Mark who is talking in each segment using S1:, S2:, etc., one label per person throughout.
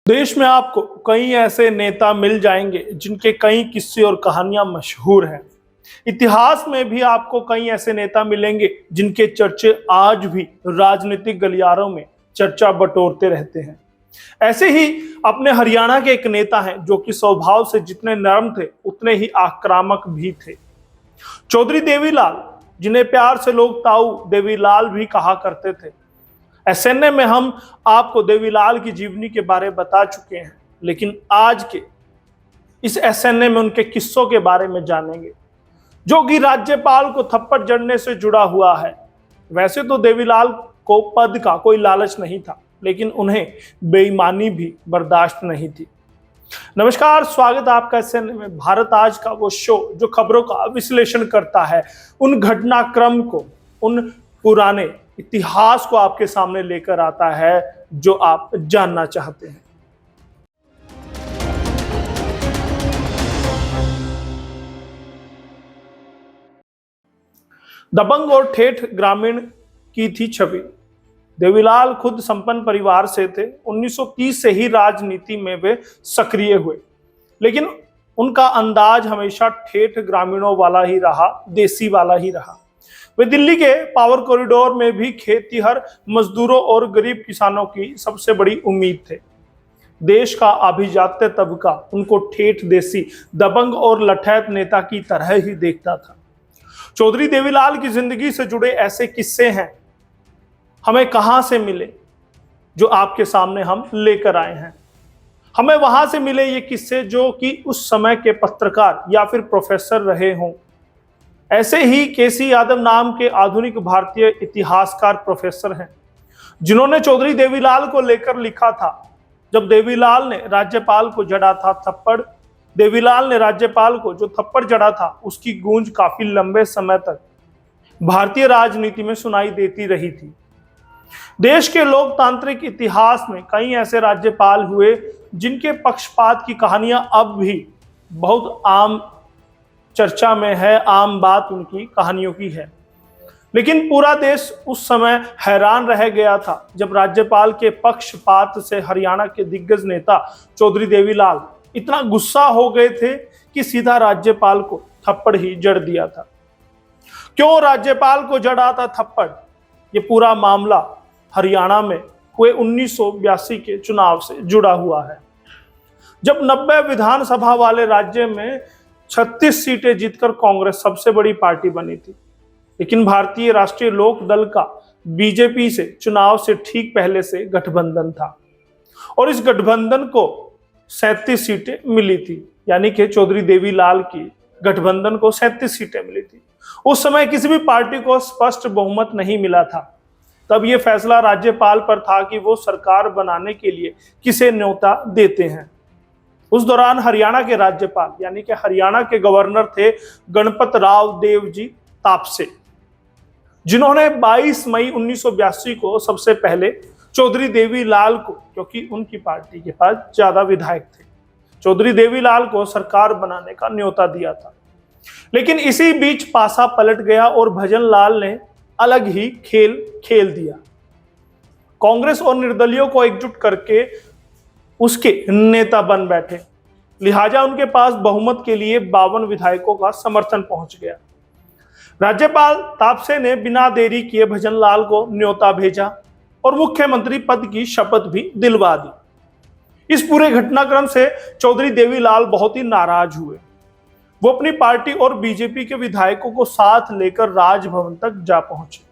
S1: देश में आपको कई ऐसे नेता मिल जाएंगे जिनके कई किस्से और कहानियां मशहूर हैं। इतिहास में भी आपको कई ऐसे नेता मिलेंगे जिनके चर्चे आज भी राजनीतिक गलियारों में चर्चा बटोरते रहते हैं। ऐसे ही अपने हरियाणा के एक नेता हैं जो कि स्वभाव से जितने नरम थे उतने ही आक्रामक भी थे। चौधरी देवीलाल, जिन्हें प्यार से लोग ताऊ देवीलाल भी कहा करते थे। एसएनए में हम आपको देवीलाल की जीवनी के बारे में बता चुके हैं, लेकिन आज के इस एसएनए में उनके किस्सों के बारे में जानेंगे, जो कि राज्यपाल को थप्पड़ जड़ने से जुड़ा हुआ है। वैसे तो देवीलाल को पद का कोई लालच नहीं था, लेकिन उन्हें बेईमानी भी बर्दाश्त नहीं थी। नमस्कार, स्वागत है आपका एसएनए में। भारत आज का वो शो जो खबरों का विश्लेषण करता है, उन घटनाक्रम को, उन पुराने इतिहास को आपके सामने लेकर आता है जो आप जानना चाहते हैं। दबंग और ठेठ ग्रामीण की थी छवि। देवीलाल खुद संपन्न परिवार से थे। 1930 से ही राजनीति में वे सक्रिय हुए, लेकिन उनका अंदाज हमेशा ठेठ ग्रामीणों वाला ही रहा, देसी वाला ही रहा। वे दिल्ली के पावर कॉरिडोर में भी खेतीहर मजदूरों और गरीब किसानों की सबसे बड़ी उम्मीद थे। देश का अभिजात्य तबका उनको ठेठ देसी, दबंग और लठैत नेता की तरह ही देखता था। चौधरी देवीलाल की जिंदगी से जुड़े ऐसे किस्से हैं, हमें कहां से मिले, जो आपके सामने हम लेकर आए हैं। हमें वहां से मिले ये किस्से जो कि उस समय के पत्रकार या फिर प्रोफेसर रहे हों। ऐसे ही केसी यादव नाम के आधुनिक भारतीय इतिहासकार प्रोफेसर हैं, जिन्होंने चौधरी देवीलाल को लेकर लिखा था। जब देवीलाल ने राज्यपाल को जड़ा था थप्पड़, देवीलाल ने राज्यपाल को जो थप्पड़ जड़ा था, उसकी गूंज काफी लंबे समय तक भारतीय राजनीति में सुनाई देती रही थी। देश के लोकतांत्रिक इतिहास में कई ऐसे राज्यपाल हुए जिनके पक्षपात की कहानियां अब भी बहुत आम चर्चा में है, आम बात उनकी कहानियों की है। लेकिन पूरा देश उस समय हैरान रह गया था जब राज्यपाल के पक्षपात से हरियाणा के दिग्गज नेता चौधरी देवीलाल इतना गुस्सा हो गए थे कि सीधा राज्यपाल को थप्पड़ ही जड़ दिया था। क्यों राज्यपाल को जड़ा था थप्पड़? ये पूरा मामला हरियाणा में हुए 1982 के चुनाव से जुड़ा हुआ है, जब 90 विधानसभा वाले राज्य में 36 सीटें जीतकर कांग्रेस सबसे बड़ी पार्टी बनी थी। लेकिन भारतीय राष्ट्रीय लोक दल का बीजेपी से चुनाव से ठीक पहले से गठबंधन था और इस गठबंधन को 37 सीटें मिली थी, यानी कि चौधरी देवीलाल की गठबंधन को 37 सीटें मिली थी। उस समय किसी भी पार्टी को स्पष्ट बहुमत नहीं मिला था। तब यह फैसला राज्यपाल पर था कि वो सरकार बनाने के लिए किसे न्योता देते हैं। उस दौरान हरियाणा के राज्यपाल यानी कि हरियाणा के गवर्नर थे गणपत राव देव जी तापसे, जिन्होंने 22 मई 1982 को सबसे पहले चौधरी देवीलाल को, क्योंकि उनकी पार्टी के पास ज्यादा विधायक थे, चौधरी देवीलाल को सरकार बनाने का न्योता दिया था। लेकिन इसी बीच पासा पलट गया और भजन लाल ने अलग ही खेल खेल दिया। कांग्रेस और निर्दलियों को एकजुट करके उसके नेता बन बैठे, लिहाजा उनके पास बहुमत के लिए 52 विधायकों का समर्थन पहुंच गया। राज्यपाल तापसे ने बिना देरी किए भजन लाल को न्योता भेजा और मुख्यमंत्री पद की शपथ भी दिलवा दी। इस पूरे घटनाक्रम से चौधरी देवीलाल बहुत ही नाराज हुए। वो अपनी पार्टी और बीजेपी के विधायकों को साथ लेकर राजभवन तक जा पहुंचे।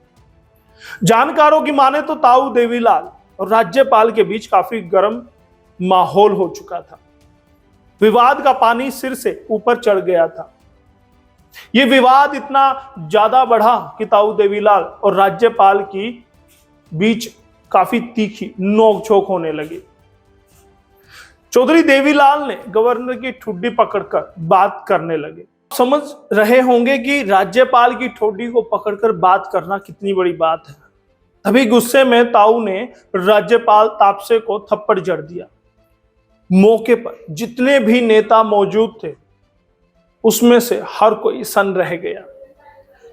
S1: जानकारों की माने तो ताऊ देवीलाल और राज्यपाल के बीच काफी गर्म माहौल हो चुका था। विवाद का पानी सिर से ऊपर चढ़ गया था। यह विवाद इतना ज्यादा बढ़ा कि ताऊ देवीलाल और राज्यपाल की बीच काफी तीखी नोकझोंक होने लगी। चौधरी देवीलाल ने गवर्नर की ठुड्डी पकड़कर बात करने लगे। समझ रहे होंगे कि राज्यपाल की ठुड्डी को पकड़कर बात करना कितनी बड़ी बात है। तभी गुस्से में ताऊ ने राज्यपाल तापसे को थप्पड़ जड़ दिया। मौके पर जितने भी नेता मौजूद थे उसमें से हर कोई सन्न रह गया।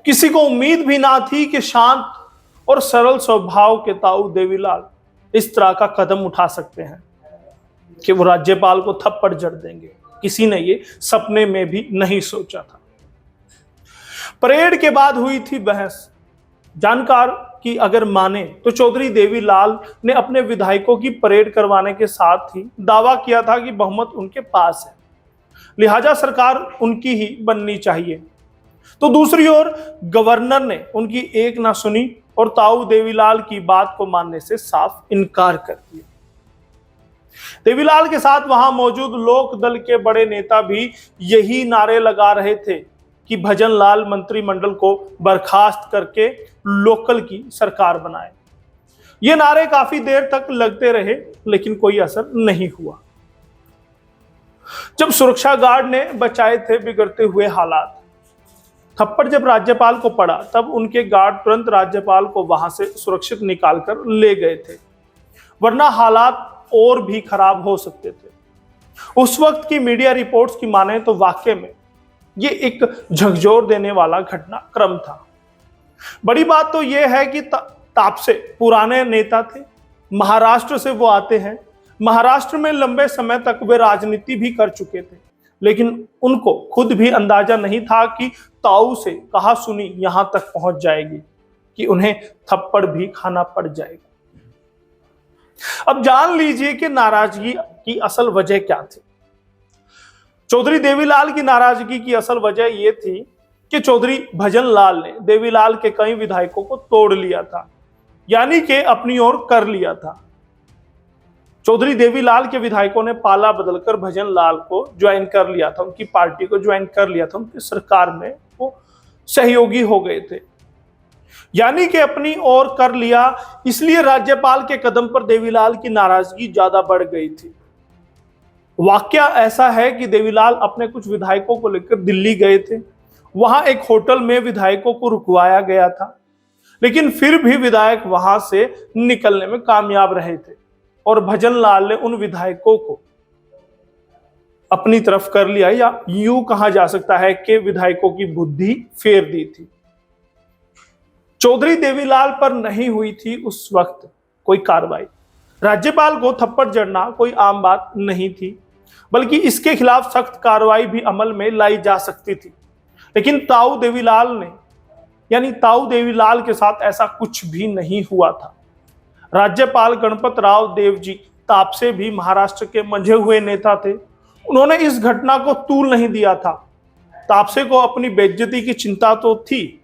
S1: किसी को उम्मीद भी ना थी कि शांत और सरल स्वभाव के ताऊ देवीलाल इस तरह का कदम उठा सकते हैं। कि वो राज्यपाल को थप्पड़ जड़ देंगे। किसी ने ये सपने में भी नहीं सोचा था। परेड के बाद हुई थी बहस। जानकार की अगर माने तो चौधरी देवीलाल ने अपने विधायकों की परेड करवाने के साथ ही दावा किया था कि बहुमत उनके पास है, लिहाजा सरकार उनकी ही बननी चाहिए। तो दूसरी ओर गवर्नर ने उनकी एक ना सुनी और ताऊ देवीलाल की बात को मानने से साफ इनकार कर दिया। देवीलाल के साथ वहां मौजूद लोक दल के बड़े नेता भी यही नारे लगा रहे थे कि भजनलाल मंत्रिमंडल को बर्खास्त करके लोकल की सरकार बनाए। ये नारे काफी देर तक लगते रहे, लेकिन कोई असर नहीं हुआ। जब सुरक्षा गार्ड ने बचाए थे बिगड़ते हुए हालात, थप्पड़ जब राज्यपाल को पड़ा तब उनके गार्ड तुरंत राज्यपाल को वहां से सुरक्षित निकालकर ले गए थे, वरना हालात और भी खराब हो सकते थे। उस वक्त की मीडिया रिपोर्ट्स की माने तो वाकई में ये एक झकझोर देने वाला घटनाक्रम था। बड़ी बात तो यह है कि तापसे पुराने नेता थे, महाराष्ट्र से वो आते हैं, महाराष्ट्र में लंबे समय तक वे राजनीति भी कर चुके थे, लेकिन उनको खुद भी अंदाजा नहीं था कि ताऊ से कहा सुनी यहां तक पहुंच जाएगी कि उन्हें थप्पड़ भी खाना पड़ जाएगा। अब जान लीजिए कि नाराजगी की असल वजह क्या थी। चौधरी देवीलाल की नाराजगी की असल वजह यह थी कि चौधरी भजनलाल ने देवीलाल के कई विधायकों को तोड़ लिया था, यानी कि अपनी ओर कर लिया था। चौधरी देवीलाल के विधायकों ने पाला बदलकर भजनलाल को ज्वाइन कर लिया था, उनकी पार्टी को ज्वाइन कर लिया था, उनकी सरकार में वो सहयोगी हो गए थे, यानी कि अपनी ओर कर लिया। इसलिए राज्यपाल के कदम पर देवीलाल की नाराजगी ज्यादा बढ़ गई थी। वाकया ऐसा है कि देवीलाल अपने कुछ विधायकों को लेकर दिल्ली गए थे। वहां एक होटल में विधायकों को रुकवाया गया था, लेकिन फिर भी विधायक वहां से निकलने में कामयाब रहे थे और भजनलाल ने उन विधायकों को अपनी तरफ कर लिया, या यूं कहा जा सकता है कि विधायकों की बुद्धि फेर दी थी। चौधरी देवीलाल पर नहीं हुई थी उस वक्त कोई कार्रवाई। राज्यपाल को थप्पड़ जड़ना कोई आम बात नहीं थी, बल्कि इसके खिलाफ सख्त कार्रवाई भी अमल में लाई जा सकती थी। लेकिन ताऊ देवीलाल के साथ ऐसा कुछ भी नहीं हुआ था। राज्यपाल गणपत राव देव जी तापसे भी महाराष्ट्र के मंझे हुए नेता थे। उन्होंने इस घटना को तूल नहीं दिया था। तापसे को अपनी बेइज्जती की चिंता तो थी।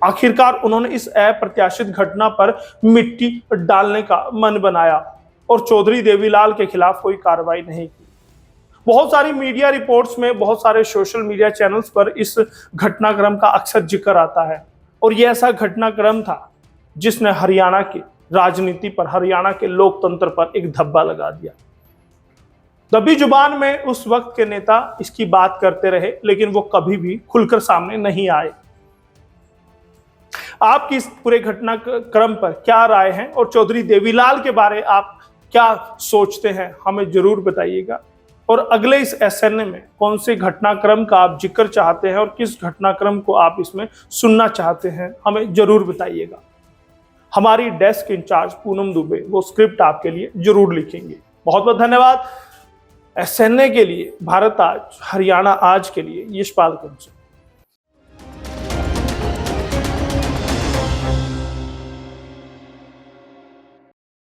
S1: आखिरकार उन्होंने इस अप्रत्याशित घटना पर मिट्टी डालने का मन बनाया और चौधरी देवीलाल के खिलाफ कोई कार्रवाई नहीं की। बहुत सारी मीडिया रिपोर्ट्स में, बहुत सारे सोशल मीडिया चैनल्स पर इस घटनाक्रम का अक्सर जिक्र आता है, और यह ऐसा घटनाक्रम था जिसने हरियाणा की राजनीति पर, हरियाणा के लोकतंत्र पर एक धब्बा लगा दिया। दबी जुबान में उस वक्त के नेता इसकी बात करते रहे, लेकिन वो कभी भी खुलकर सामने नहीं आए। आपकी इस पूरे घटनाक्रम पर क्या राय है और चौधरी देवीलाल के बारे आप क्या सोचते हैं, हमें जरूर बताइएगा। और अगले इस एसएनए में कौन से घटनाक्रम का आप जिक्र चाहते हैं और किस घटनाक्रम को आप इसमें सुनना चाहते हैं, हमें जरूर बताइएगा। हमारी डेस्क इंचार्ज पूनम दुबे वो स्क्रिप्ट आपके लिए जरूर लिखेंगे। बहुत बहुत धन्यवाद। एसएनए के लिए, भारत आज, हरियाणा आज के लिए यशपाल कंस।